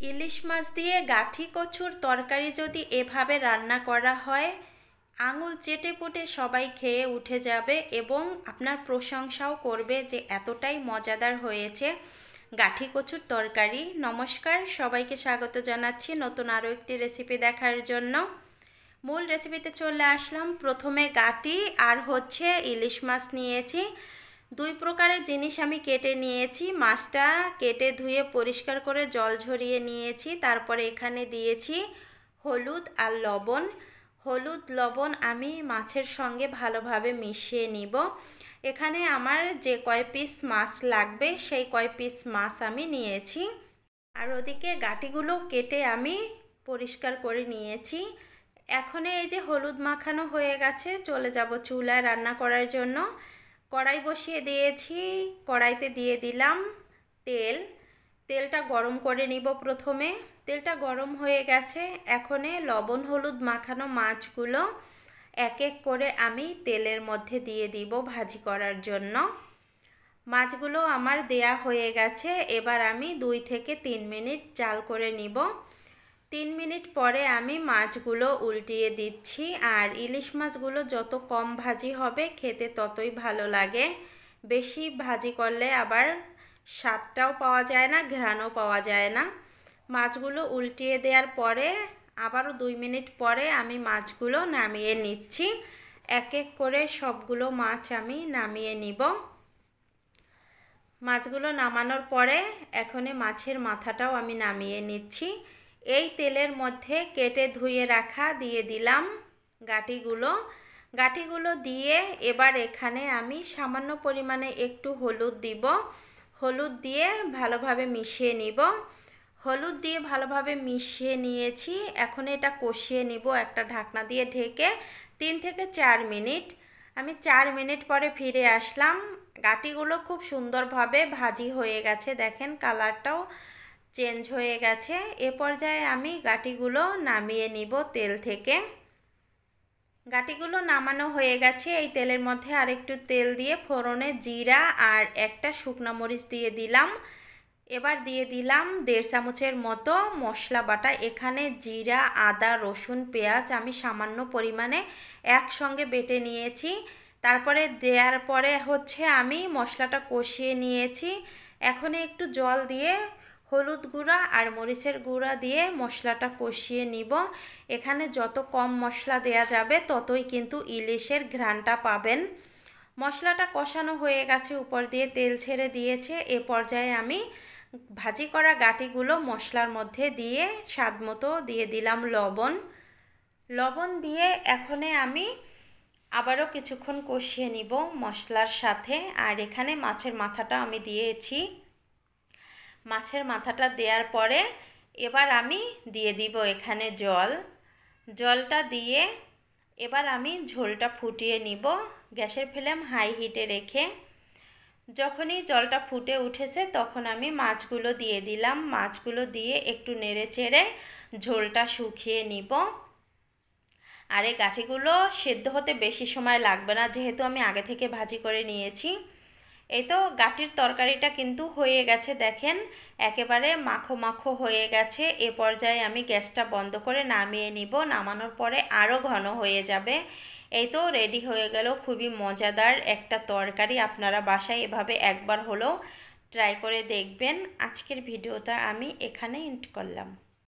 ইলিশ মাছ দিয়ে গাঠি কচুর তরকারি যদি এভাবে রান্না করা হয়, আঙুল চেটে পুটে সবাই খেয়ে উঠে যাবে এবং আপনার প্রশংসাও করবে যে এতটাই মজাদার হয়েছে গাঠি কচুর তরকারি। নমস্কার, সবাইকে স্বাগত জানাচ্ছি নতুন আরও একটি রেসিপি দেখার জন্য। মূল রেসিপিতে চলে আসলাম। প্রথমে গাঠি আর ইলিশ মাছ নিয়েছি। দুই প্রকারের জিনিস আমি কেটে নিয়েছি। মাছটা কেটে ধুয়ে পরিষ্কার করে জল ঝরিয়ে নিয়েছি। তারপরে এখানে দিয়েছি হলুদ আর লবণ। হলুদ লবণ আমি মাছের সঙ্গে ভালোভাবে মিশিয়ে নিব। এখানে আমার যে কয় পিস মাছ লাগবে সেই কয় পিস মাছ আমি নিয়েছি। আর ওদিকে গাঁটিগুলো কেটে আমি পরিষ্কার করে নিয়েছি। এখন এই যে হলুদ মাখানো হয়ে গেছে, চলে যাব চুলায় রান্না করার জন্য। কড়াই বসিয়ে দিয়েছি। কড়াইতে দিয়ে দিলাম তেল। তেলটা গরম করে নিব প্রথমে। তেলটা গরম হয়ে গেছে। এখন লবণ হলুদ মাখানো মাছগুলো এক এক করে আমি তেলের মধ্যে দিয়ে দিব ভাজি করার জন্য। মাছগুলো আমার দেয়া হয়ে গেছে। এবার আমি 2 থেকে 3 মিনিট জাল করে নিব। 3 মিনিট পরে আমি মাছগুলো উল্টিয়ে দিচ্ছি। আর ইলিশ মাছগুলো যত কম ভাজি হবে খেতে ততই ভালো লাগে। বেশি ভাজি করলে আবার স্বাদটাও পাওয়া যায় না, ঘ্রাণও পাওয়া যায় না। মাছগুলো উল্টিয়ে দেওয়ার পরে আবারও 2 মিনিট পরে আমি মাছগুলো নামিয়ে নিচ্ছি। এক এক করে সবগুলো মাছ আমি নামিয়ে নিব। মাছগুলো নামানোর পরে এখন মাছের মাথাটাও আমি নামিয়ে নিচ্ছি। এই তেলের মধ্যে কেটে ধুয়ে রাখা দিয়ে দিলাম গাঁটিগুলো দিয়ে এবার এখানে আমি সামান্য পরিমাণে একটু হলুদ দিব। হলুদ দিয়ে ভালোভাবে মিশিয়ে নিব। হলুদ দিয়ে ভালোভাবে মিশিয়ে নিয়েছি। এখন এটা কষিয়ে নিব একটা ঢাকনা দিয়ে ঢেকে 3 থেকে 4 মিনিট। আমি 4 মিনিট পরে ফিরে আসলাম। গাঁটিগুলো খুব সুন্দরভাবে ভাজি হয়ে গেছে, দেখেন কালারটাও চেঞ্জ হয়ে গেছে। এ পর্যায়ে আমি গাঁটিগুলো নামিয়ে নিব তেল থেকে। গাঁটিগুলো নামানো হয়ে গেছে। এই তেলের মধ্যে আরেকটু তেল দিয়ে ফোড়নে জিরা আর একটা শুকনো মরিচ দিয়ে দিলাম। এবার দিয়ে দিলাম 1.5 চামচের মতো মশলা বাটা। এখানে জিরা, আদা, রসুন, পেঁয়াজ আমি সামান্য পরিমাণে একসঙ্গে বেটে নিয়েছি। তারপরে দেওয়ার পরে আমি মশলাটা কষিয়ে নিয়েছি। এখন একটু জল দিয়ে হলুদ গুঁড়া আর মরিচের গুঁড়া দিয়ে মশলাটা কষিয়ে নিব। এখানে যত কম মশলা দেয়া যাবে ততই কিন্তু ইলিশের ঘ্রাণটা পাবেন। মশলাটা কষানো হয়ে গেছে, উপর দিয়ে তেল ছেড়ে দিয়েছে। এ পর্যায়ে আমি ভাজি করা গাঁটিগুলো মশলার মধ্যে দিয়ে স্বাদ মতো দিয়ে দিলাম লবণ দিয়ে এখন আমি আবারও কিছুক্ষণ কষিয়ে নিব মশলার সাথে। আর এখানে মাছের মাথাটা আমি দিয়েছি। মাছের মাথাটা দেওয়ার পরে এবার আমি দিয়ে দিব এখানে জলটা দিয়ে এবার আমি ঝোলটা ফুটিয়ে নিব গ্যাসের ফ্লেম হাই হিটে রেখে। যখনই জলটা ফুটে উঠেছে তখন আমি মাছগুলো দিয়ে দিলাম। মাছগুলো দিয়ে একটু নেড়ে চেড়ে ঝোলটা শুকিয়ে নিব। আর এই গাঁঠিগুলো সেদ্ধ হতে বেশি সময় লাগবে না, যেহেতু আমি আগে থেকে ভাজি করে নিয়েছি। এই তো গাঁটির তরকারিটা কিন্তু হয়ে গেছে, দেখেন একেবারে মাখো মাখো হয়ে গেছে। এ পর্যায়ে আমি গ্যাসটা বন্ধ করে নামিয়ে নিব। নামানোর পরে আরও ঘন হয়ে যাবে। এই তো রেডি হয়ে গেল খুবই মজাদার একটা তরকারি। আপনারা বাসায় এভাবে একবার হলেও ট্রাই করে দেখবেন। আজকের ভিডিওটা আমি এখানে এন্ড করলাম।